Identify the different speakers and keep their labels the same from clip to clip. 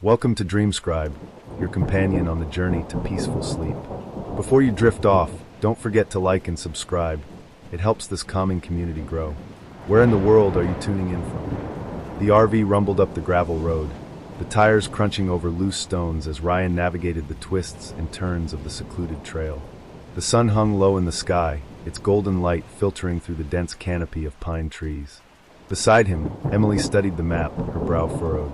Speaker 1: Welcome to Dreamscribe, your companion on the journey to peaceful sleep. Before you drift off, don't forget to like and subscribe. It helps this calming community grow. Where in the world are you tuning in from? The RV rumbled up the gravel road, the tires crunching over loose stones as Ryan navigated the twists and turns of the secluded trail. The sun hung low in the sky, its golden light filtering through the dense canopy of pine trees. Beside him, Emily studied the map, her brow furrowed.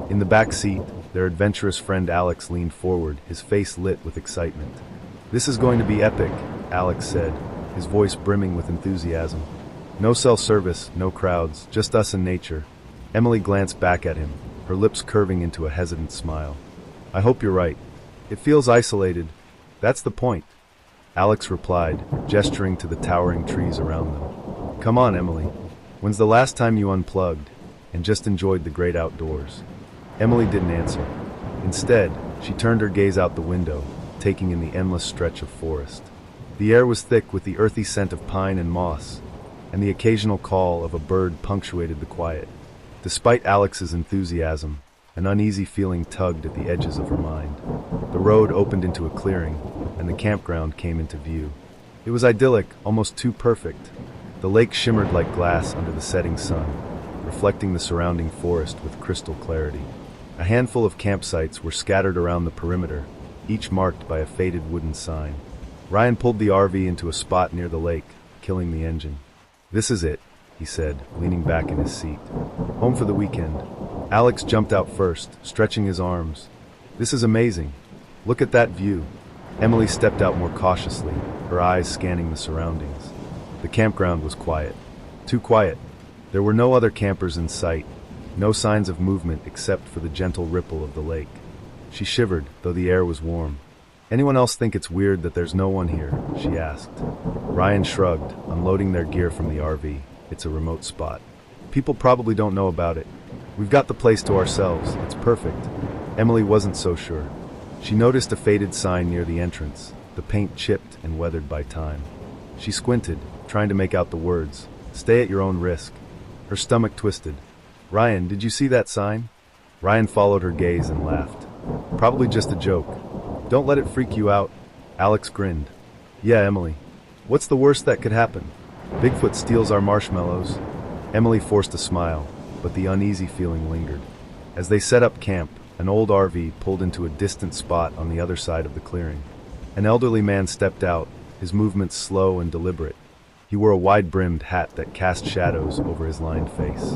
Speaker 1: In the back seat, their adventurous friend Alex leaned forward, his face lit with excitement. "This is going to be epic," Alex said, his voice brimming with enthusiasm. "No cell service, no crowds, just us and nature." Emily glanced back at him, her lips curving into a hesitant smile. "I hope you're right. It feels isolated. That's the point," Alex replied, gesturing to the towering trees around them. "Come on, Emily. When's the last time you unplugged and just enjoyed the great outdoors?" Emily didn't answer. Instead, she turned her gaze out the window, taking in the endless stretch of forest. The air was thick with the earthy scent of pine and moss, and the occasional call of a bird punctuated the quiet. Despite Alex's enthusiasm, an uneasy feeling tugged at the edges of her mind. The road opened into a clearing, and the campground came into view. It was idyllic, almost too perfect. The lake shimmered like glass under the setting sun, reflecting the surrounding forest with crystal clarity. A handful of campsites were scattered around the perimeter, each marked by a faded wooden sign. Ryan pulled the RV into a spot near the lake, killing the engine. "This is it," he said, leaning back in his seat. "Home for the weekend." Alex jumped out first, stretching his arms. "This is amazing. Look at that view." Emily stepped out more cautiously, her eyes scanning the surroundings. The campground was quiet. Too quiet. There were no other campers in sight, no signs of movement except for the gentle ripple of the lake. She shivered, though the air was warm. "Anyone else think it's weird that there's no one here?" she asked. Ryan shrugged, unloading their gear from the RV. "It's a remote spot. People probably don't know about it. We've got the place to ourselves. It's perfect." Emily wasn't so sure. She noticed a faded sign near the entrance, the paint chipped and weathered by time. She squinted, trying to make out the words, "Stay at your own risk." Her stomach twisted. "Ryan, did you see that sign?" Ryan followed her gaze and laughed. "Probably just a joke. Don't let it freak you out." Alex grinned. "Yeah, Emily. What's the worst that could happen? Bigfoot steals our marshmallows." Emily forced a smile, but the uneasy feeling lingered. As they set up camp, an old RV pulled into a distant spot on the other side of the clearing. An elderly man stepped out, his movements slow and deliberate. He wore a wide-brimmed hat that cast shadows over his lined face.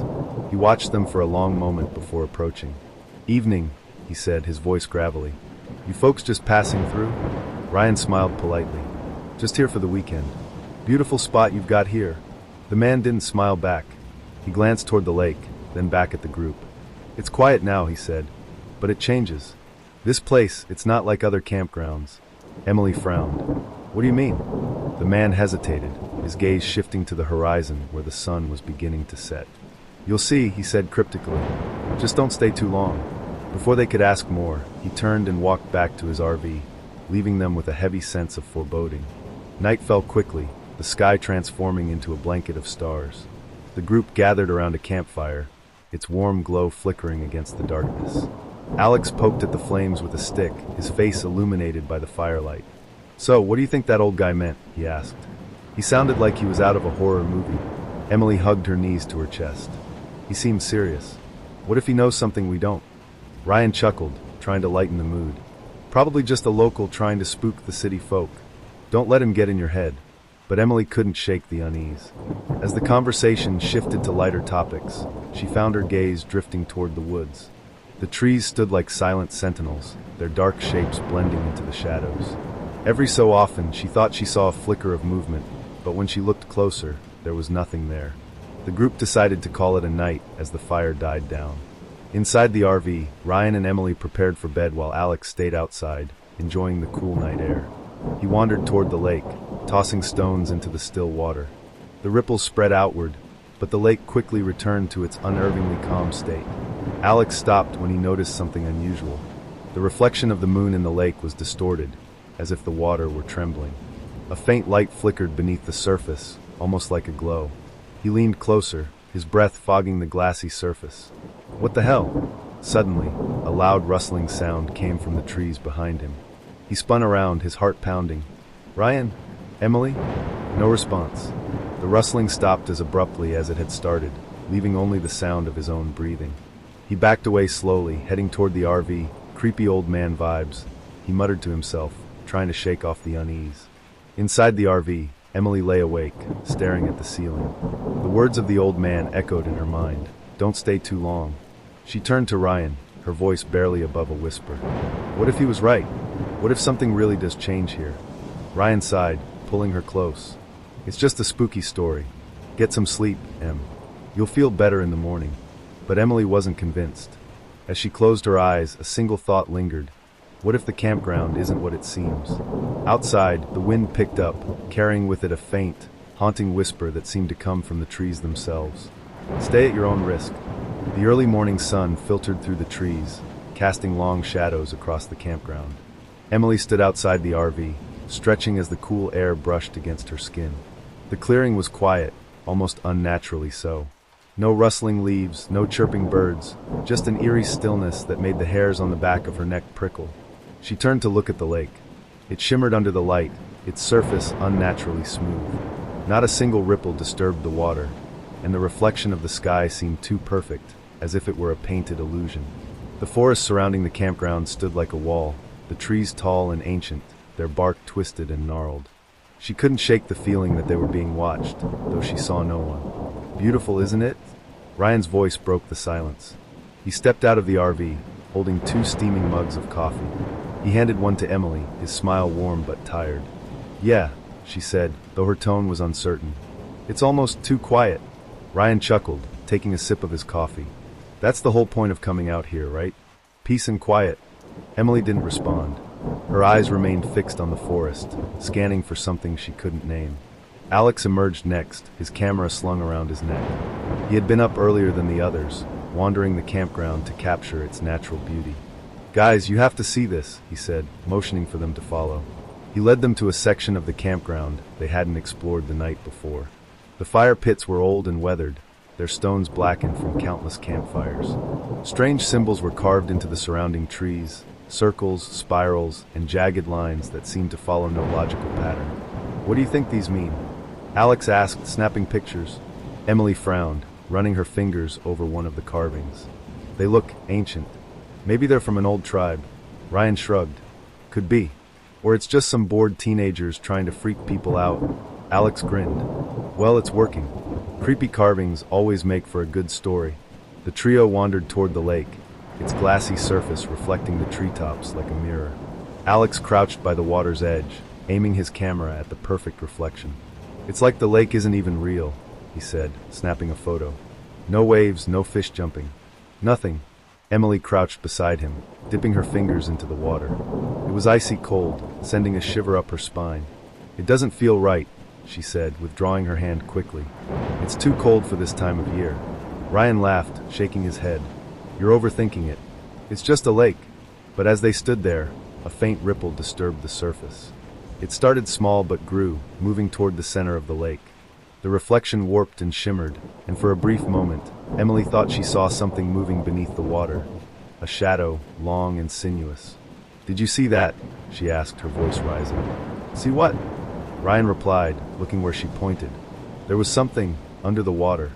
Speaker 1: He watched them for a long moment before approaching. "Evening," he said, his voice gravelly. "You folks just passing through?" Ryan smiled politely. "Just here for the weekend." "Beautiful spot you've got here." The man didn't smile back. He glanced toward the lake, then back at the group. "It's quiet now," he said, "but it changes. This place, it's not like other campgrounds." Emily frowned. "What do you mean?" The man hesitated, his gaze shifting to the horizon where the sun was beginning to set. "You'll see," he said cryptically. "Just don't stay too long." Before they could ask more, he turned and walked back to his RV, leaving them with a heavy sense of foreboding. Night fell quickly, the sky transforming into a blanket of stars. The group gathered around a campfire, its warm glow flickering against the darkness. Alex poked at the flames with a stick, his face illuminated by the firelight. "So, what do you think that old guy meant?" he asked. "He sounded like he was out of a horror movie." Emily hugged her knees to her chest. "He seemed serious. What if he knows something we don't?" Ryan chuckled, trying to lighten the mood. "Probably just a local trying to spook the city folk. Don't let him get in your head." But Emily couldn't shake the unease. As the conversation shifted to lighter topics, she found her gaze drifting toward the woods. The trees stood like silent sentinels, their dark shapes blending into the shadows. Every so often, she thought she saw a flicker of movement, but when she looked closer, there was nothing there. The group decided to call it a night as the fire died down. Inside the RV, Ryan and Emily prepared for bed while Alex stayed outside, enjoying the cool night air. He wandered toward the lake, tossing stones into the still water. The ripples spread outward, but the lake quickly returned to its unnervingly calm state. Alex stopped when he noticed something unusual. The reflection of the moon in the lake was distorted, as if the water were trembling. A faint light flickered beneath the surface, almost like a glow. He leaned closer, his breath fogging the glassy surface. "What the hell?" Suddenly, a loud rustling sound came from the trees behind him. He spun around, his heart pounding. "Ryan? Emily?" No response. The rustling stopped as abruptly as it had started, leaving only the sound of his own breathing. He backed away slowly, heading toward the RV. Creepy old man vibes, he muttered to himself, trying to shake off the unease. Inside the RV, Emily lay awake, staring at the ceiling. The words of the old man echoed in her mind. "Don't stay too long." She turned to Ryan, her voice barely above a whisper. What if he was right? What if something really does change here? Ryan sighed, pulling her close. "It's just a spooky story. Get some sleep, Em. You'll feel better in the morning." But Emily wasn't convinced. As she closed her eyes, a single thought lingered. What if the campground isn't what it seems? Outside, the wind picked up, carrying with it a faint, haunting whisper that seemed to come from the trees themselves. "Stay at your own risk." The early morning sun filtered through the trees, casting long shadows across the campground. Emily stood outside the RV, stretching as the cool air brushed against her skin. The clearing was quiet, almost unnaturally so. No rustling leaves, no chirping birds, just an eerie stillness that made the hairs on the back of her neck prickle. She turned to look at the lake. It shimmered under the light, its surface unnaturally smooth. Not a single ripple disturbed the water, and the reflection of the sky seemed too perfect, as if it were a painted illusion. The forest surrounding the campground stood like a wall, the trees tall and ancient, their bark twisted and gnarled. She couldn't shake the feeling that they were being watched, though she saw no one. "Beautiful, isn't it?" Ryan's voice broke the silence. He stepped out of the RV, holding 2 steaming mugs of coffee. He handed one to Emily, his smile warm but tired. "Yeah," she said, though her tone was uncertain. "It's almost too quiet." Ryan chuckled, taking a sip of his coffee. "That's the whole point of coming out here, right? Peace and quiet." Emily didn't respond. Her eyes remained fixed on the forest, scanning for something she couldn't name. Alex emerged next, his camera slung around his neck. He had been up earlier than the others, wandering the campground to capture its natural beauty. "Guys, you have to see this," he said, motioning for them to follow. He led them to a section of the campground they hadn't explored the night before. The fire pits were old and weathered, their stones blackened from countless campfires. Strange symbols were carved into the surrounding trees, circles, spirals, and jagged lines that seemed to follow no logical pattern. "What do you think these mean?" Alex asked, snapping pictures. Emily frowned, running her fingers over one of the carvings. "They look ancient. Maybe they're from an old tribe." Ryan shrugged. "Could be. Or it's just some bored teenagers trying to freak people out." Alex grinned. "Well, it's working. Creepy carvings always make for a good story." The trio wandered toward the lake, its glassy surface reflecting the treetops like a mirror. Alex crouched by the water's edge, aiming his camera at the perfect reflection. "It's like the lake isn't even real," he said, snapping a photo. "No waves, no fish jumping. Nothing." Emily crouched beside him, dipping her fingers into the water. It was icy cold, sending a shiver up her spine. "It doesn't feel right," she said, withdrawing her hand quickly. "It's too cold for this time of year." Ryan laughed, shaking his head. "You're overthinking it. It's just a lake." But as they stood there, a faint ripple disturbed the surface. It started small but grew, moving toward the center of the lake. The reflection warped and shimmered, and for a brief moment, Emily thought she saw something moving beneath the water. A shadow, long and sinuous. "Did you see that?" she asked, her voice rising. "See what?" Ryan replied, looking where she pointed. There was something under the water.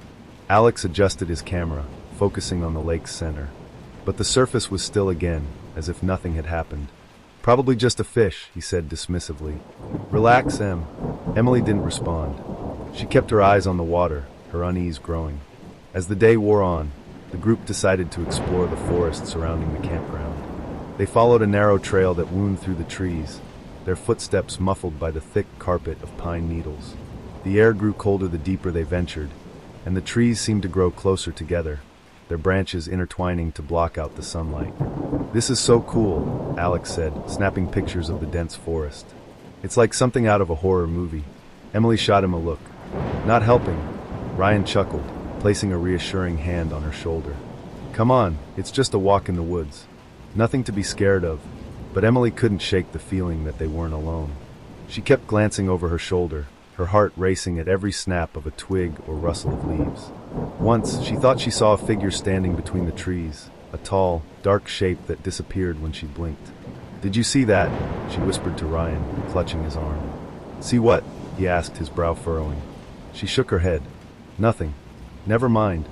Speaker 1: Alex adjusted his camera, focusing on the lake's center. But the surface was still again, as if nothing had happened. "Probably just a fish," he said dismissively. "Relax, Em." Emily didn't respond. She kept her eyes on the water, her unease growing. As the day wore on, the group decided to explore the forest surrounding the campground. They followed a narrow trail that wound through the trees, their footsteps muffled by the thick carpet of pine needles. The air grew colder the deeper they ventured, and the trees seemed to grow closer together, their branches intertwining to block out the sunlight. "This is so cool," Alex said, snapping pictures of the dense forest. "It's like something out of a horror movie." Emily shot him a look. "Not helping." Ryan chuckled, placing a reassuring hand on her shoulder. "Come on, it's just a walk in the woods. Nothing to be scared of." But Emily couldn't shake the feeling that they weren't alone. She kept glancing over her shoulder, her heart racing at every snap of a twig or rustle of leaves. Once, she thought she saw a figure standing between the trees, a tall, dark shape that disappeared when she blinked. "Did you see that?" she whispered to Ryan, clutching his arm. "See what?" he asked, his brow furrowing. She shook her head. "Nothing. Never mind."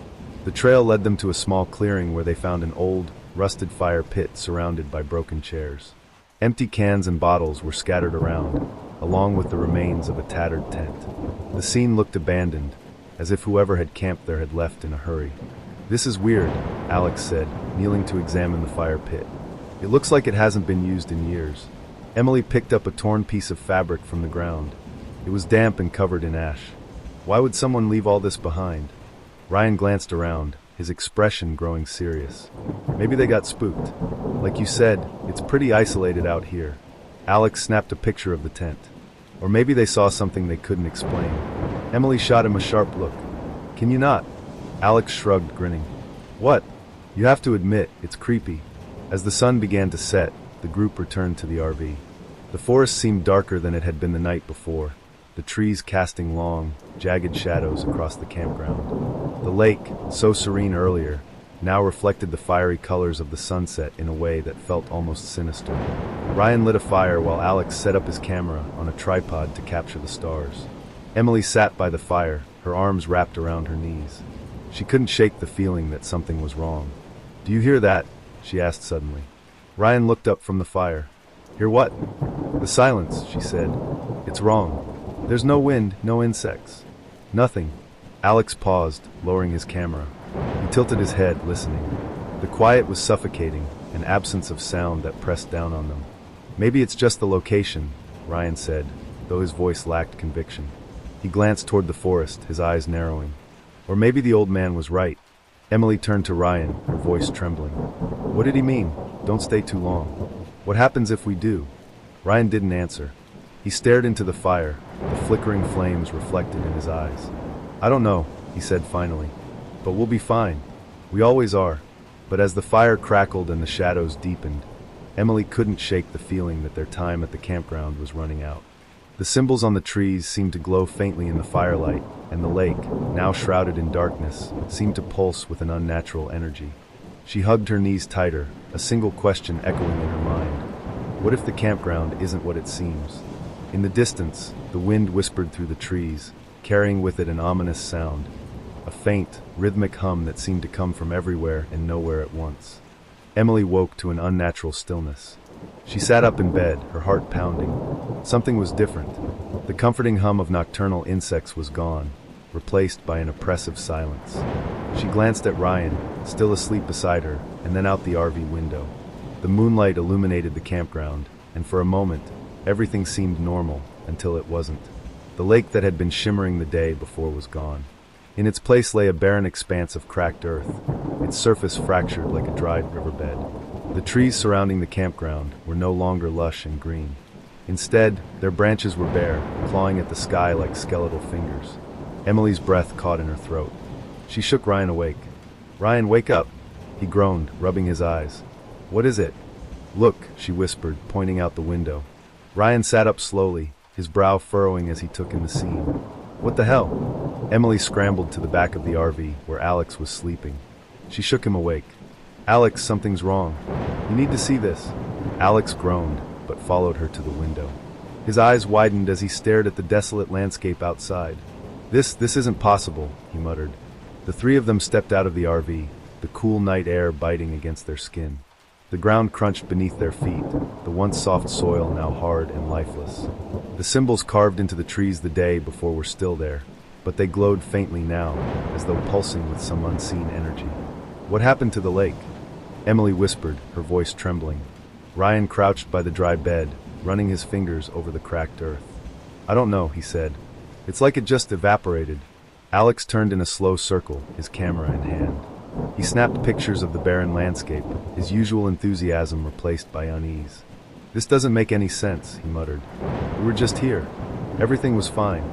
Speaker 1: The trail led them to a small clearing where they found an old, rusted fire pit surrounded by broken chairs. Empty cans and bottles were scattered around, along with the remains of a tattered tent. The scene looked abandoned, as if whoever had camped there had left in a hurry. "This is weird," Alex said, kneeling to examine the fire pit. "It looks like it hasn't been used in years." Emily picked up a torn piece of fabric from the ground. It was damp and covered in ash. Why would someone leave all this behind? Ryan glanced around, his expression growing serious. "Maybe they got spooked. Like you said, it's pretty isolated out here." Alex snapped a picture of the tent. "Or maybe they saw something they couldn't explain." Emily shot him a sharp look. "Can you not?" Alex shrugged, grinning. "What? You have to admit, it's creepy." As the sun began to set, the group returned to the RV. The forest seemed darker than it had been the night before, the trees casting long, jagged shadows across the campground. The lake, so serene earlier, now reflected the fiery colors of the sunset in a way that felt almost sinister. Ryan lit a fire while Alex set up his camera on a tripod to capture the stars. Emily sat by the fire, her arms wrapped around her knees. She couldn't shake the feeling that something was wrong. "Do you hear that?" she asked suddenly. Ryan looked up from the fire. "Hear what?" "The silence," she said. "It's wrong. There's no wind, no insects. Nothing." Alex paused, lowering his camera. He tilted his head, listening. The quiet was suffocating, an absence of sound that pressed down on them. "Maybe it's just the location," Ryan said, though his voice lacked conviction. He glanced toward the forest, his eyes narrowing. "Or maybe the old man was right." Emily turned to Ryan, her voice trembling. "What did he mean? Don't stay too long. What happens if we do?" Ryan didn't answer. He stared into the fire, the flickering flames reflected in his eyes. "I don't know," he said finally. "But we'll be fine. We always are." But as the fire crackled and the shadows deepened, Emily couldn't shake the feeling that their time at the campground was running out. The symbols on the trees seemed to glow faintly in the firelight, and the lake, now shrouded in darkness, seemed to pulse with an unnatural energy. She hugged her knees tighter, a single question echoing in her mind. What if the campground isn't what it seems? In the distance, the wind whispered through the trees, carrying with it an ominous sound, a faint, rhythmic hum that seemed to come from everywhere and nowhere at once. Emily woke to an unnatural stillness. She sat up in bed, her heart pounding. Something was different. The comforting hum of nocturnal insects was gone, replaced by an oppressive silence. She glanced at Ryan, still asleep beside her, and then out the RV window. The moonlight illuminated the campground, and for a moment, everything seemed normal, until it wasn't. The lake that had been shimmering the day before was gone. In its place lay a barren expanse of cracked earth, its surface fractured like a dried riverbed. The trees surrounding the campground were no longer lush and green. Instead, their branches were bare, clawing at the sky like skeletal fingers. Emily's breath caught in her throat. She shook Ryan awake. "Ryan, wake up!" He groaned, rubbing his eyes. "What is it?" "Look," she whispered, pointing out the window. Ryan sat up slowly, his brow furrowing as he took in the scene. "What the hell?" Emily scrambled to the back of the RV, where Alex was sleeping. She shook him awake. "Alex, something's wrong. You need to see this." Alex groaned, but followed her to the window. His eyes widened as he stared at the desolate landscape outside. This isn't possible," he muttered. The three of them stepped out of the RV, the cool night air biting against their skin. The ground crunched beneath their feet, the once soft soil now hard and lifeless. The symbols carved into the trees the day before were still there, but they glowed faintly now, as though pulsing with some unseen energy. "What happened to the lake?" Emily whispered, her voice trembling. Ryan crouched by the dry bed, running his fingers over the cracked earth. "I don't know," he said. "It's like it just evaporated." Alex turned in a slow circle, his camera in hand. He snapped pictures of the barren landscape, his usual enthusiasm replaced by unease. "This doesn't make any sense," he muttered. "We were just here. Everything was fine."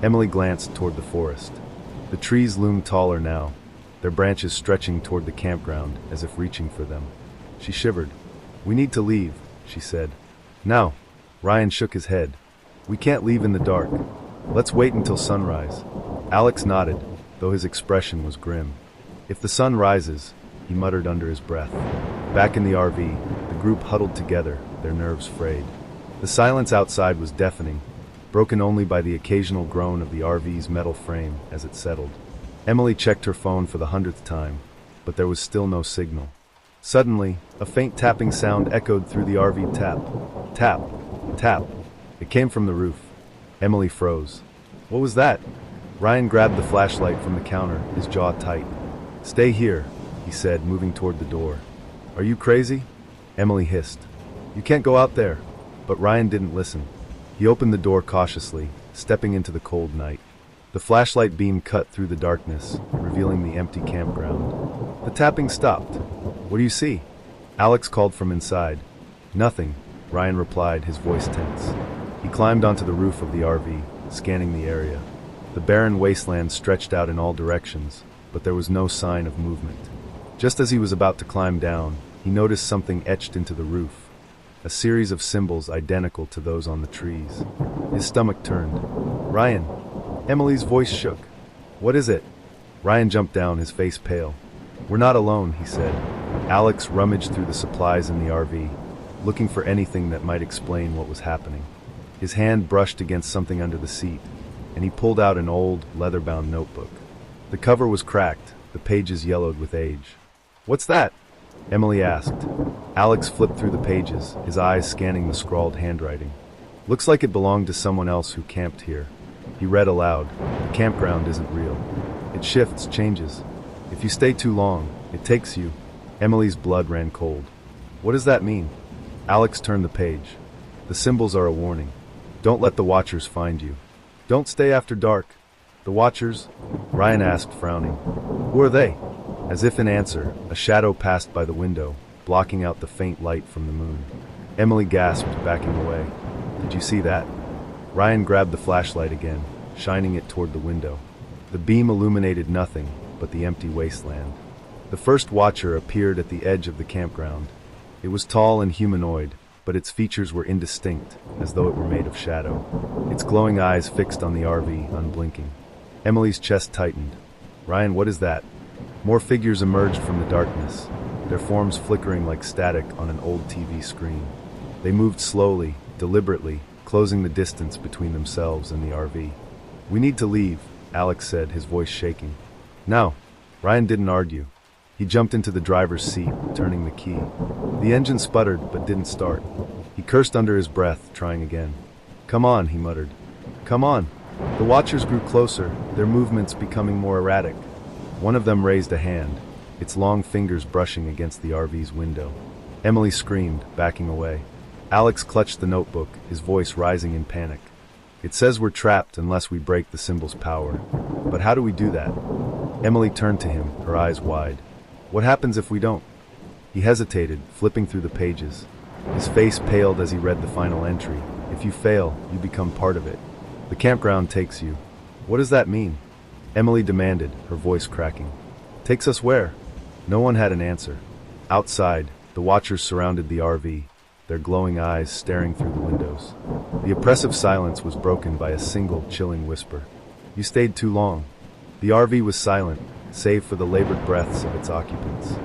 Speaker 1: Emily glanced toward the forest. The trees loomed taller now, their branches stretching toward the campground as if reaching for them. She shivered. "We need to leave," she said. "Now." Ryan shook his head. "We can't leave in the dark. Let's wait until sunrise." Alex nodded, though his expression was grim. "If the sun rises," he he muttered under his breath. Back in the RV, the group huddled together, their nerves frayed. The silence outside was deafening, broken only by the occasional groan of the RV's metal frame as it settled. Emily checked her phone for the 100th time, but there was still no signal. Suddenly, a faint tapping sound echoed through the RV. Tap, tap, tap. It came from the roof. Emily froze. What was that? Ryan grabbed the flashlight from the counter, his jaw tight. Stay here, he said, moving toward the door. Are you crazy? Emily hissed. You can't go out there. But Ryan didn't listen. He opened the door cautiously, stepping into the cold night. The flashlight beam cut through the darkness, revealing the empty campground. The tapping stopped. What do you see? Alex called from inside. Nothing, Ryan replied, his voice tense. He climbed onto the roof of the RV, scanning the area. The barren wasteland stretched out in all directions, but there was no sign of movement. Just as he was about to climb down, he noticed something etched into the roof. A series of symbols identical to those on the trees. His stomach turned. Ryan! Emily's voice shook. What is it? Ryan jumped down, his face pale. We're not alone, he said. Alex rummaged through the supplies in the RV, looking for anything that might explain what was happening. His hand brushed against something under the seat, and he pulled out an old, leather-bound notebook. The cover was cracked, the pages yellowed with age. What's that? Emily asked. Alex flipped through the pages, his eyes scanning the scrawled handwriting. Looks like it belonged to someone else who camped here. He read aloud. The campground isn't real. It shifts, changes. If you stay too long, it takes you. Emily's blood ran cold. What does that mean? Alex turned the page. The symbols are a warning. Don't let the Watchers find you. Don't stay after dark. The Watchers? Ryan asked, frowning. Who are they? As if in answer, a shadow passed by the window, blocking out the faint light from the moon. Emily gasped, backing away. Did you see that? Ryan grabbed the flashlight again, shining it toward the window. The beam illuminated nothing but the empty wasteland. The first Watcher appeared at the edge of the campground. It was tall and humanoid, but its features were indistinct, as though it were made of shadow. Its glowing eyes fixed on the RV, unblinking. Emily's chest tightened. Ryan, what is that? More figures emerged from the darkness, their forms flickering like static on an old TV screen. They moved slowly, deliberately, closing the distance between themselves and the RV. We need to leave, Alex said, his voice shaking. No. Ryan didn't argue. He jumped into the driver's seat, turning the key. The engine sputtered but didn't start. He cursed under his breath, trying again. Come on, he muttered. Come on. The Watchers grew closer, their movements becoming more erratic. One of them raised a hand, its long fingers brushing against the RV's window. Emily screamed, backing away. Alex clutched the notebook, his voice rising in panic. It says we're trapped unless we break the symbol's power. But how do we do that? Emily turned to him, her eyes wide. What happens if we don't? He hesitated, flipping through the pages. His face paled as he read the final entry. If you fail, you become part of it. The campground takes you. What does that mean? Emily demanded, her voice cracking. Takes us where? No one had an answer. Outside, the Watchers surrounded the RV, their glowing eyes staring through the windows. The oppressive silence was broken by a single, chilling whisper. You stayed too long. The RV was silent, save for the labored breaths of its occupants.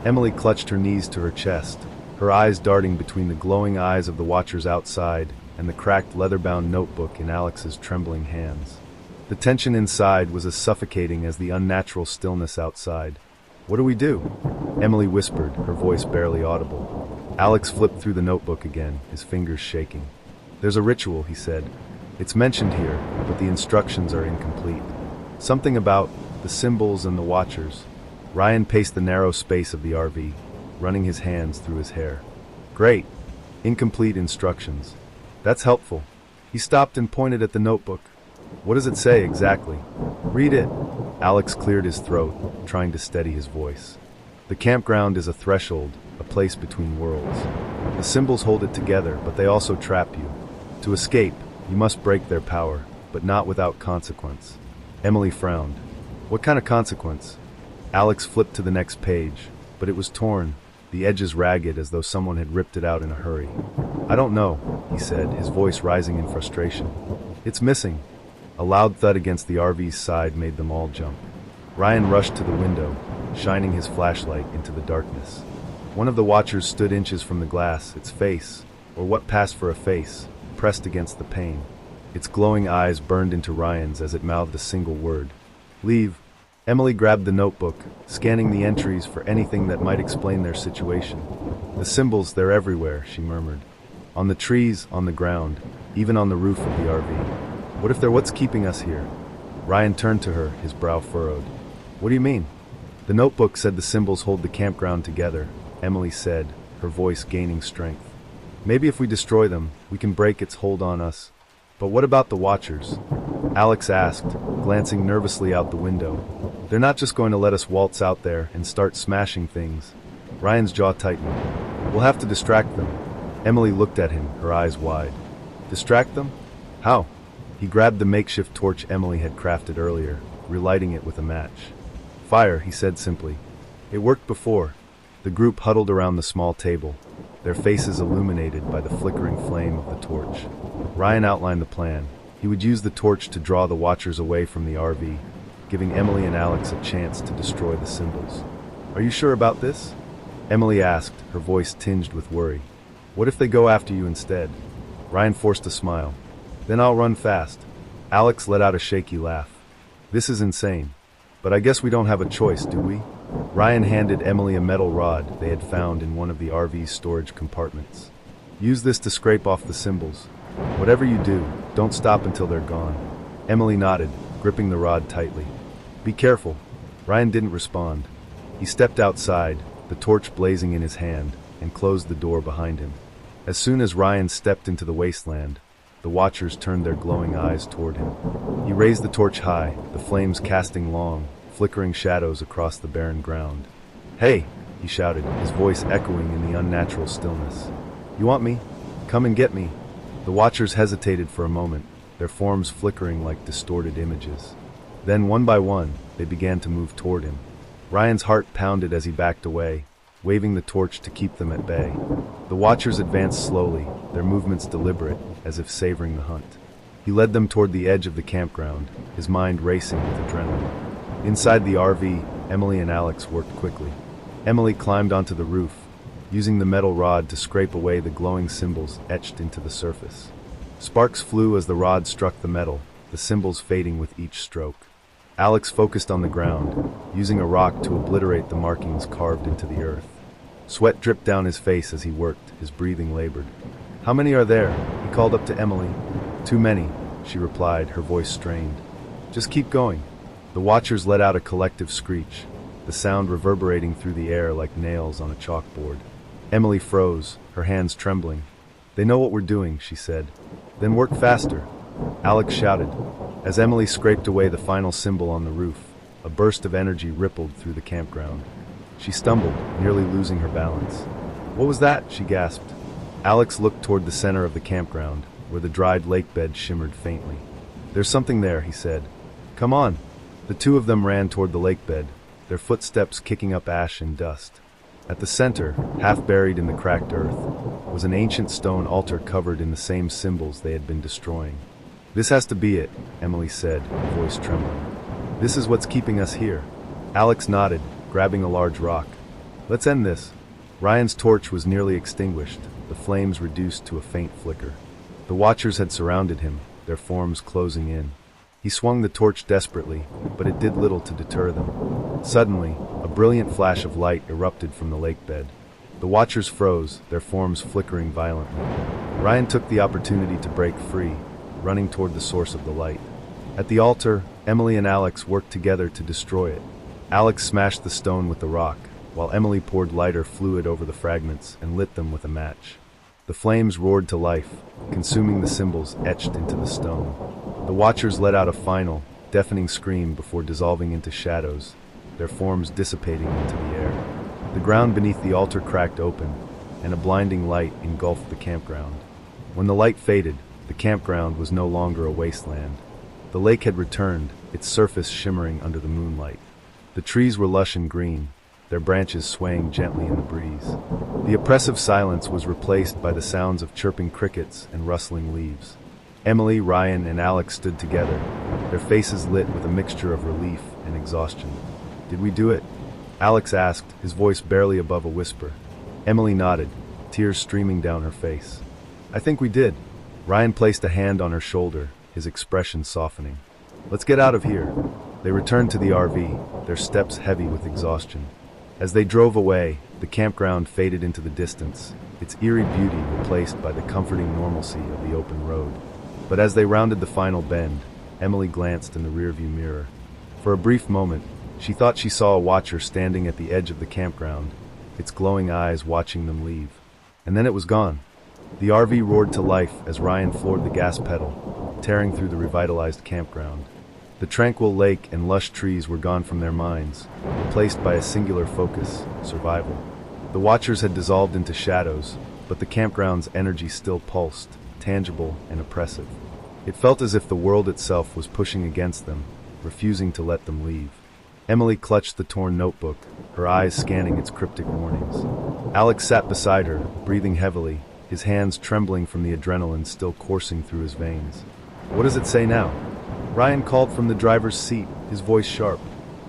Speaker 1: Emily clutched her knees to her chest, her eyes darting between the glowing eyes of the Watchers outside and the cracked leather-bound notebook in Alex's trembling hands. The tension inside was as suffocating as the unnatural stillness outside. What do we do? Emily whispered, her voice barely audible. Alex flipped through the notebook again, his fingers shaking. There's a ritual, he said. It's mentioned here, but the instructions are incomplete. Something about the symbols and the Watchers. Ryan paced the narrow space of the RV, running his hands through his hair. Great. Incomplete instructions. That's helpful. He stopped and pointed at the notebook. What does it say exactly? Read it. Alex cleared his throat, trying to steady his voice. The campground is a threshold, a place between worlds. The symbols hold it together, but they also trap you. To escape, you must break their power, but not without consequence. Emily frowned. What kind of consequence? Alex flipped to the next page, but it was torn, the edges ragged as though someone had ripped it out in a hurry. I don't know, he said, his voice rising in frustration. It's missing. A loud thud against the RV's side made them all jump. Ryan rushed to the window, shining his flashlight into the darkness. One of the watchers stood inches from the glass, its face, or what passed for a face, pressed against the pane. Its glowing eyes burned into Ryan's as it mouthed a single word. Leave. Emily grabbed the notebook, scanning the entries for anything that might explain their situation. The symbols, they're everywhere, she murmured. On the trees, on the ground, even on the roof of the RV. What if they're what's keeping us here? Ryan turned to her, his brow furrowed. What do you mean? The notebook said the symbols hold the campground together, Emily said, her voice gaining strength. Maybe if we destroy them, we can break its hold on us. But what about the watchers? Alex asked, glancing nervously out the window. They're not just going to let us waltz out there and start smashing things. Ryan's jaw tightened. We'll have to distract them. Emily looked at him, her eyes wide. Distract them? How? He grabbed the makeshift torch Emily had crafted earlier, relighting it with a match. Fire, he said simply. It worked before. The group huddled around the small table, their faces illuminated by the flickering flame of the torch. Ryan outlined the plan. He would use the torch to draw the watchers away from the RV, giving Emily and Alex a chance to destroy the symbols. Are you sure about this? Emily asked, her voice tinged with worry. What if they go after you instead? Ryan forced a smile. Then I'll run fast. Alex let out a shaky laugh. This is insane. But I guess we don't have a choice, do we? Ryan handed Emily a metal rod they had found in one of the RV's storage compartments. Use this to scrape off the symbols. Whatever you do, don't stop until they're gone. Emily nodded, gripping the rod tightly. Be careful. Ryan didn't respond. He stepped outside, the torch blazing in his hand, and closed the door behind him. As soon as Ryan stepped into the wasteland, the watchers turned their glowing eyes toward him. He raised the torch high, the flames casting long, flickering shadows across the barren ground. Hey, he shouted, his voice echoing in the unnatural stillness. You want me? Come and get me. The watchers hesitated for a moment, their forms flickering like distorted images. Then, one by one, they began to move toward him. Ryan's heart pounded as he backed away, waving the torch to keep them at bay. The watchers advanced slowly, their movements deliberate, as if savoring the hunt. He led them toward the edge of the campground, his mind racing with adrenaline. Inside the RV, Emily and Alex worked quickly. Emily climbed onto the roof, using the metal rod to scrape away the glowing symbols etched into the surface. Sparks flew as the rod struck the metal, the symbols fading with each stroke. Alex focused on the ground, using a rock to obliterate the markings carved into the earth. Sweat dripped down his face as he worked, his breathing labored. How many are there? He called up to Emily. Too many, she replied, her voice strained. Just keep going. The watchers let out a collective screech, the sound reverberating through the air like nails on a chalkboard. Emily froze, her hands trembling. They know what we're doing, she said. Then work faster. Alex shouted. As Emily scraped away the final symbol on the roof, a burst of energy rippled through the campground. She stumbled, nearly losing her balance. What was that? She gasped. Alex looked toward the center of the campground, where the dried lake bed shimmered faintly. There's something there, he said. Come on. The two of them ran toward the lake bed, their footsteps kicking up ash and dust. At the center, half buried in the cracked earth, was an ancient stone altar covered in the same symbols they had been destroying. This has to be it, Emily said, her voice trembling. This is what's keeping us here. Alex nodded, grabbing a large rock. Let's end this. Ryan's torch was nearly extinguished, the flames reduced to a faint flicker. The watchers had surrounded him, their forms closing in. He swung the torch desperately, but it did little to deter them. Suddenly, a brilliant flash of light erupted from the lake bed. The watchers froze, their forms flickering violently. Ryan took the opportunity to break free, running toward the source of the light. At the altar, Emily and Alex worked together to destroy it. Alex smashed the stone with the rock, while Emily poured lighter fluid over the fragments and lit them with a match. The flames roared to life, consuming the symbols etched into the stone. The watchers let out a final, deafening scream before dissolving into shadows, their forms dissipating into the air. The ground beneath the altar cracked open, and a blinding light engulfed the campground. When the light faded, the campground was no longer a wasteland. The lake had returned, its surface shimmering under the moonlight. The trees were lush and green, their branches swaying gently in the breeze. The oppressive silence was replaced by the sounds of chirping crickets and rustling leaves. Emily, Ryan, and Alex stood together, their faces lit with a mixture of relief and exhaustion. Did we do it? Alex asked, his voice barely above a whisper. Emily nodded, tears streaming down her face. I think we did. Ryan placed a hand on her shoulder, his expression softening. Let's get out of here. They returned to the RV, their steps heavy with exhaustion. As they drove away, the campground faded into the distance, its eerie beauty replaced by the comforting normalcy of the open road. But as they rounded the final bend, Emily glanced in the rearview mirror. For a brief moment, she thought she saw a watcher standing at the edge of the campground, its glowing eyes watching them leave. And then it was gone. The RV roared to life as Ryan floored the gas pedal, tearing through the revitalized campground. The tranquil lake and lush trees were gone from their minds, replaced by a singular focus: survival. The watchers had dissolved into shadows, but the campground's energy still pulsed, tangible and oppressive. It felt as if the world itself was pushing against them, refusing to let them leave. Emily clutched the torn notebook, her eyes scanning its cryptic warnings. Alex sat beside her, breathing heavily, his hands trembling from the adrenaline still coursing through his veins. What does it say now? Ryan called from the driver's seat, his voice sharp.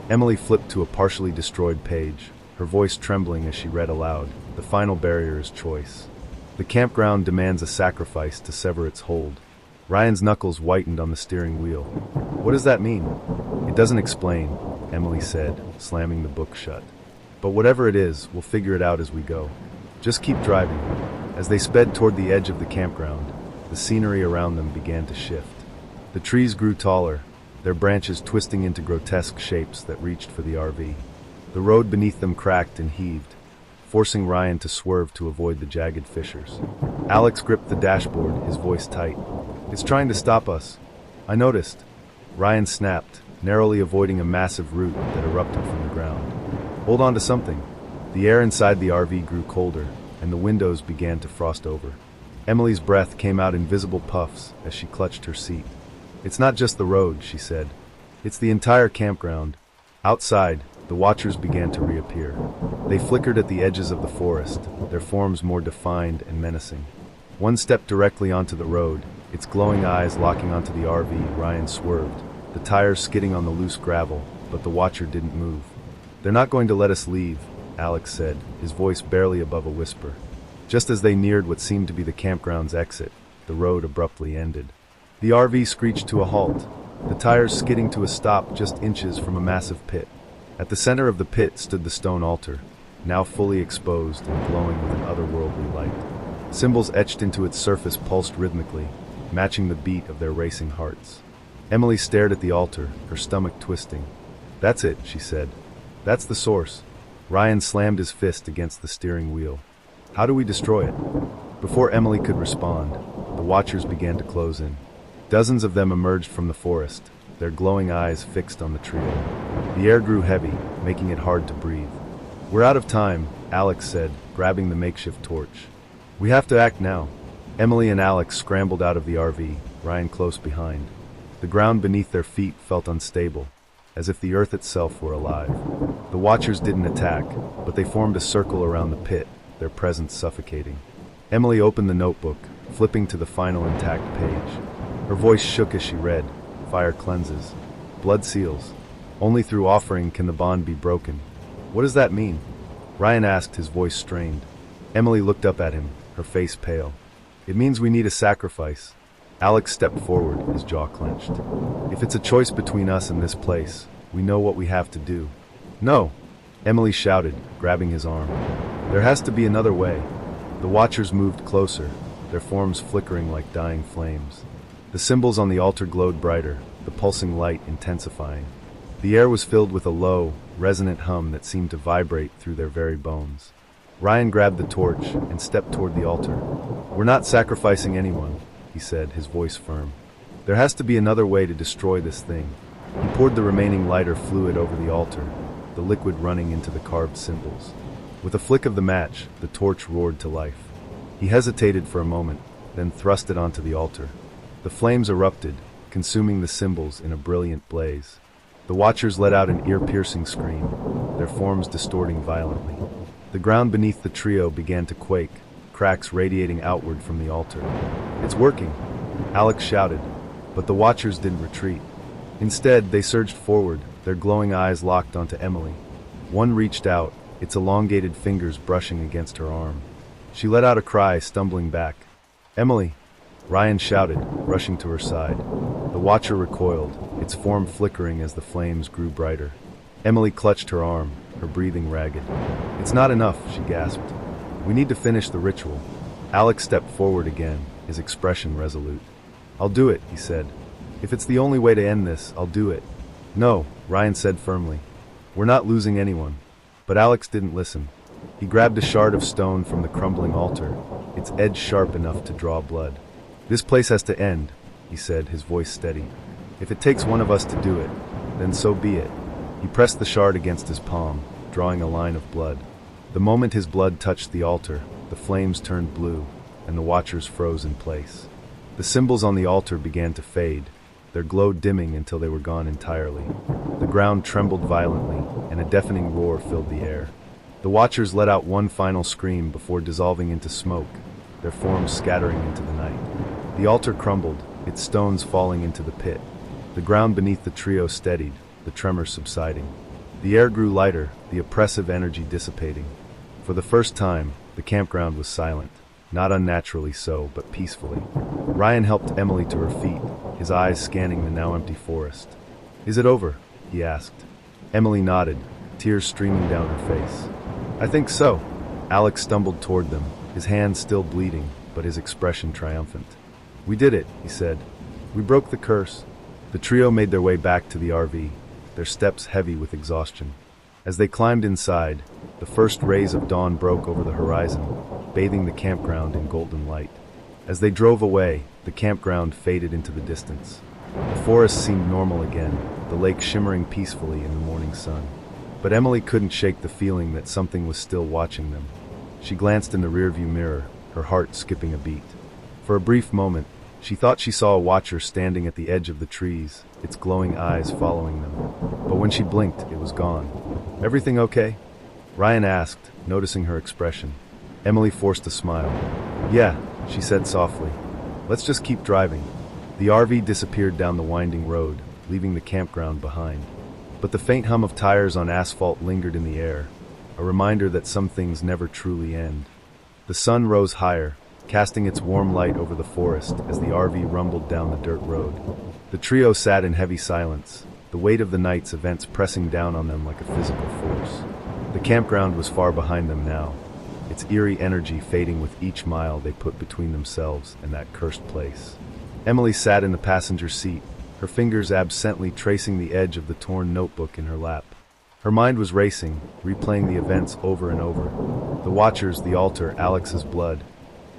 Speaker 1: Emily flipped to a partially destroyed page, her voice trembling as she read aloud, "The final barrier is choice. The campground demands a sacrifice to sever its hold." Ryan's knuckles whitened on the steering wheel. What does that mean? It doesn't explain, Emily said, slamming the book shut. But whatever it is, we'll figure it out as we go. Just keep driving. As they sped toward the edge of the campground, the scenery around them began to shift. The trees grew taller, their branches twisting into grotesque shapes that reached for the RV. The road beneath them cracked and heaved, forcing Ryan to swerve to avoid the jagged fissures. Alex gripped the dashboard, his voice tight. It's trying to stop us. I noticed. Ryan snapped, narrowly avoiding a massive root that erupted from the ground. Hold on to something. The air inside the RV grew colder, and the windows began to frost over. Emily's breath came out in visible puffs as she clutched her seat. It's not just the road, she said. It's the entire campground. Outside, the watchers began to reappear. They flickered at the edges of the forest, their forms more defined and menacing. One stepped directly onto the road, its glowing eyes locking onto the RV. Ryan swerved, the tires skidding on the loose gravel, but the watcher didn't move. They're not going to let us leave, Alex said, his voice barely above a whisper. Just as they neared what seemed to be the campground's exit, the road abruptly ended. The RV screeched to a halt, the tires skidding to a stop just inches from a massive pit. At the center of the pit stood the stone altar, now fully exposed and glowing with an otherworldly light. Symbols etched into its surface pulsed rhythmically, matching the beat of their racing hearts. Emily stared at the altar, her stomach twisting. That's it, she said. That's the source. Ryan slammed his fist against the steering wheel. How do we destroy it? Before Emily could respond, the watchers began to close in. Dozens of them emerged from the forest, their glowing eyes fixed on the trio. The air grew heavy, making it hard to breathe. We're out of time, Alex said, grabbing the makeshift torch. We have to act now. Emily and Alex scrambled out of the RV, Ryan close behind. The ground beneath their feet felt unstable, as if the earth itself were alive. The watchers didn't attack, but they formed a circle around the pit, their presence suffocating. Emily opened the notebook, flipping to the final intact page. Her voice shook as she read, "Fire cleanses. Blood seals. Only through offering can the bond be broken." What does that mean? Ryan asked, his voice strained. Emily looked up at him, her face pale. It means we need a sacrifice. Alex stepped forward, his jaw clenched. If it's a choice between us and this place, we know what we have to do. No! Emily shouted, grabbing his arm. There has to be another way. The watchers moved closer, their forms flickering like dying flames. The symbols on the altar glowed brighter, the pulsing light intensifying. The air was filled with a low, resonant hum that seemed to vibrate through their very bones. Ryan grabbed the torch and stepped toward the altar. We're not sacrificing anyone, he said, his voice firm. There has to be another way to destroy this thing. He poured the remaining lighter fluid over the altar, the liquid running into the carved symbols. With a flick of the match, the torch roared to life. He hesitated for a moment, then thrust it onto the altar. The flames erupted, consuming the symbols in a brilliant blaze. The watchers let out an ear-piercing scream, their forms distorting violently. The ground beneath the trio began to quake, cracks radiating outward from the altar. It's working, Alex shouted, but the watchers didn't retreat. Instead, they surged forward, their glowing eyes locked onto Emily. One reached out, its elongated fingers brushing against her arm. She let out a cry, stumbling back. "Emily!" Ryan shouted, rushing to her side. The watcher recoiled, its form flickering as the flames grew brighter. Emily clutched her arm, her breathing ragged. "It's not enough," she gasped. "We need to finish the ritual." Alex stepped forward again, his expression resolute. "I'll do it," he said. "If it's the only way to end this, I'll do it." "No," Ryan said firmly. "We're not losing anyone." But Alex didn't listen. He grabbed a shard of stone from the crumbling altar, its edge sharp enough to draw blood. "This place has to end," he said, his voice steady. "If it takes one of us to do it, then so be it." He pressed the shard against his palm, drawing a line of blood. The moment his blood touched the altar, the flames turned blue, and the watchers froze in place. The symbols on the altar began to fade, their glow dimming until they were gone entirely. The ground trembled violently, and a deafening roar filled the air. The watchers let out one final scream before dissolving into smoke, their forms scattering into the night. The altar crumbled, its stones falling into the pit. The ground beneath the trio steadied, the tremor subsiding. The air grew lighter, the oppressive energy dissipating. For the first time, the campground was silent, not unnaturally so, but peacefully. Ryan helped Emily to her feet, his eyes scanning the now empty forest. "Is it over?" he asked. Emily nodded, tears streaming down her face. "I think so." Alex stumbled toward them, his hands still bleeding, but his expression triumphant. "We did it," he said. "We broke the curse." The trio made their way back to the RV, their steps heavy with exhaustion. As they climbed inside, the first rays of dawn broke over the horizon, bathing the campground in golden light. As they drove away, the campground faded into the distance. The forest seemed normal again, the lake shimmering peacefully in the morning sun. But Emily couldn't shake the feeling that something was still watching them. She glanced in the rearview mirror, her heart skipping a beat. For a brief moment, she thought she saw a watcher standing at the edge of the trees, its glowing eyes following them. But when she blinked, it was gone. "Everything okay?" Ryan asked, noticing her expression. Emily forced a smile. "Yeah," she said softly. "Let's just keep driving." The RV disappeared down the winding road, leaving the campground behind. But the faint hum of tires on asphalt lingered in the air, a reminder that some things never truly end. The sun rose higher, casting its warm light over the forest as the RV rumbled down the dirt road. The trio sat in heavy silence, the weight of the night's events pressing down on them like a physical force. The campground was far behind them now, its eerie energy fading with each mile they put between themselves and that cursed place. Emily sat in the passenger seat, her fingers absently tracing the edge of the torn notebook in her lap. Her mind was racing, replaying the events over and over. The watchers, the altar, Alex's blood.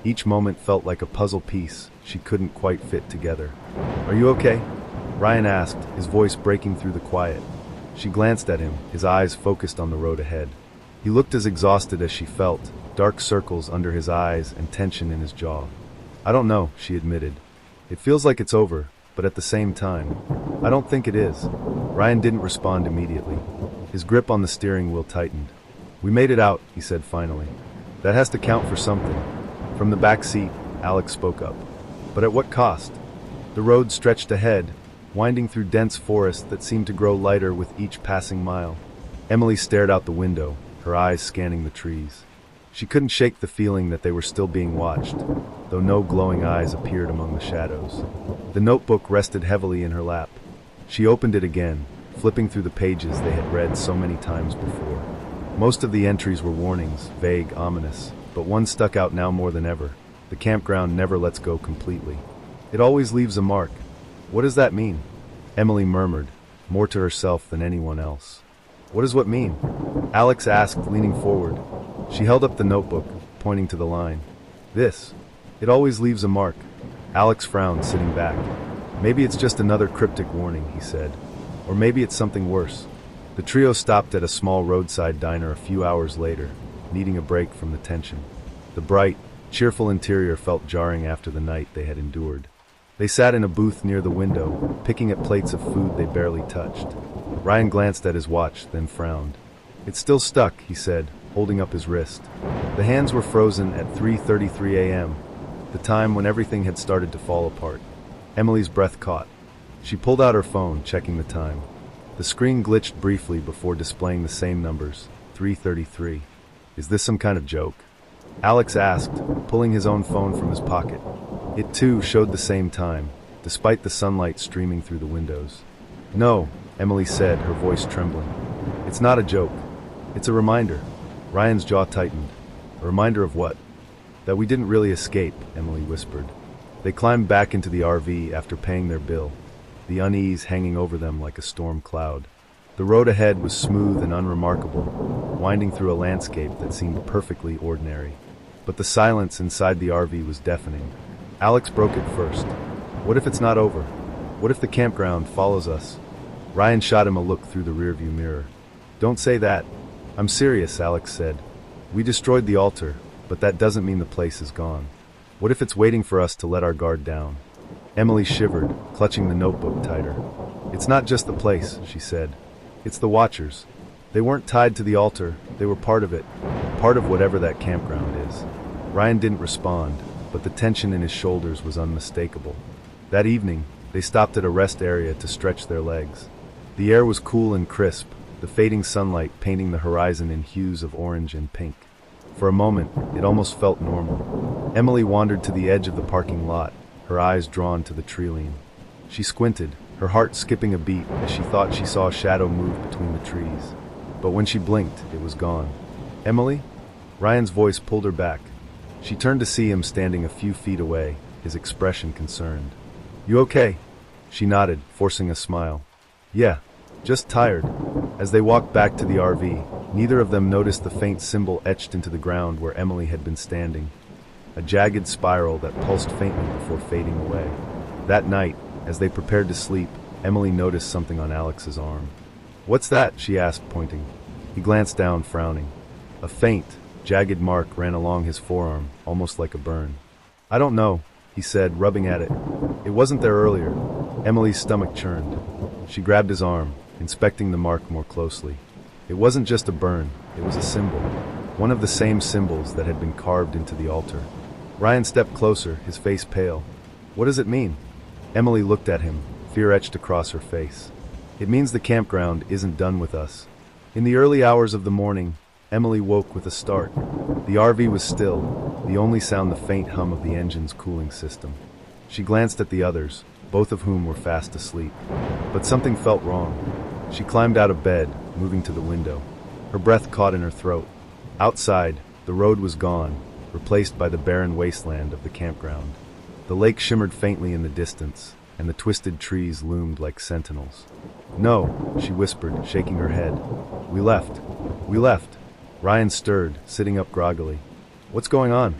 Speaker 1: Each moment felt like a puzzle piece she couldn't quite fit together. "Are you okay?" Ryan asked, his voice breaking through the quiet. She glanced at him, his eyes focused on the road ahead. He looked as exhausted as she felt, dark circles under his eyes and tension in his jaw. "I don't know," she admitted. "It feels like it's over, but at the same time, I don't think it is." Ryan didn't respond immediately. His grip on the steering wheel tightened. "We made it out," he said finally. "That has to count for something." From the back seat, Alex spoke up. "But at what cost?" The road stretched ahead, winding through dense forest that seemed to grow lighter with each passing mile. Emily stared out the window, her eyes scanning the trees. She couldn't shake the feeling that they were still being watched, though no glowing eyes appeared among the shadows. The notebook rested heavily in her lap. She opened it again, flipping through the pages they had read so many times before. Most of the entries were warnings, vague, ominous, but one stuck out now more than ever. The campground never lets go completely. It always leaves a mark. "What does that mean?" Emily murmured, more to herself than anyone else. "What does what mean?" Alex asked, leaning forward. She held up the notebook, pointing to the line. "This. It always leaves a mark." Alex frowned, sitting back. "Maybe it's just another cryptic warning," he said. "Or maybe it's something worse." The trio stopped at a small roadside diner a few hours later, needing a break from the tension. The bright, cheerful interior felt jarring after the night they had endured. They sat in a booth near the window, picking at plates of food they barely touched. Ryan glanced at his watch, then frowned. "It's still stuck," he said, holding up his wrist. The hands were frozen at 3:33 a.m., the time when everything had started to fall apart. Emily's breath caught. She pulled out her phone, checking the time. The screen glitched briefly before displaying the same numbers, 333. Is this some kind of joke? Alex asked, pulling his own phone from his pocket. It too showed the same time, despite the sunlight streaming through the windows. No, Emily said, her voice trembling. It's not a joke. It's a reminder. Ryan's jaw tightened. A reminder of what? That we didn't really escape, Emily whispered. They climbed back into the RV after paying their bill, the unease hanging over them like a storm cloud. The road ahead was smooth and unremarkable, winding through a landscape that seemed perfectly ordinary. But the silence inside the RV was deafening. Alex broke it first. What if it's not over? What if the campground follows us? Ryan shot him a look through the rearview mirror. Don't say that. I'm serious, Alex said. We destroyed the altar, but that doesn't mean the place is gone. What if it's waiting for us to let our guard down? Emily shivered, clutching the notebook tighter. It's not just the place, she said. It's the watchers. They weren't tied to the altar, they were part of it. Part of whatever that campground is. Ryan didn't respond, but the tension in his shoulders was unmistakable. That evening, they stopped at a rest area to stretch their legs. The air was cool and crisp, the fading sunlight painting the horizon in hues of orange and pink. For a moment, it almost felt normal. Emily wandered to the edge of the parking lot, her eyes drawn to the tree-line. She squinted, her heart skipping a beat as she thought she saw a shadow move between the trees. But when she blinked, it was gone. Emily? Ryan's voice pulled her back. She turned to see him standing a few feet away, his expression concerned. You okay? She nodded, forcing a smile. Yeah, just tired. As they walked back to the RV, neither of them noticed the faint symbol etched into the ground where Emily had been standing. A jagged spiral that pulsed faintly before fading away. That night, as they prepared to sleep, Emily noticed something on Alex's arm. What's that? She asked, pointing. He glanced down, frowning. A faint, jagged mark ran along his forearm, almost like a burn. I don't know, he said, rubbing at it. It wasn't there earlier. Emily's stomach churned. She grabbed his arm, inspecting the mark more closely. It wasn't just a burn, it was a symbol. One of the same symbols that had been carved into the altar. Ryan stepped closer, his face pale. What does it mean? Emily looked at him, fear etched across her face. It means the campground isn't done with us. In the early hours of the morning, Emily woke with a start. The RV was still, the only sound the faint hum of the engine's cooling system. She glanced at the others, both of whom were fast asleep. But something felt wrong. She climbed out of bed, moving to the window. Her breath caught in her throat. Outside, the road was gone, replaced by the barren wasteland of the campground. The lake shimmered faintly in the distance, and the twisted trees loomed like sentinels. No, she whispered, shaking her head. We left. We left. Ryan stirred, sitting up groggily. What's going on?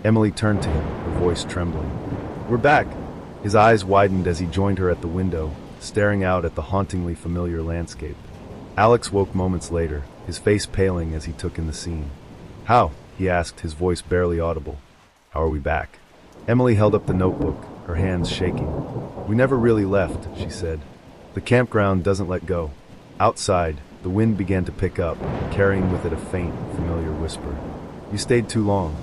Speaker 1: Emily turned to him, her voice trembling. We're back. His eyes widened as he joined her at the window, staring out at the hauntingly familiar landscape. Alex woke moments later, his face paling as he took in the scene. How? He asked, his voice barely audible. How are we back? Emily held up the notebook, her hands shaking. We never really left, she said. The campground doesn't let go. Outside, the wind began to pick up, carrying with it a faint, familiar whisper. You stayed too long.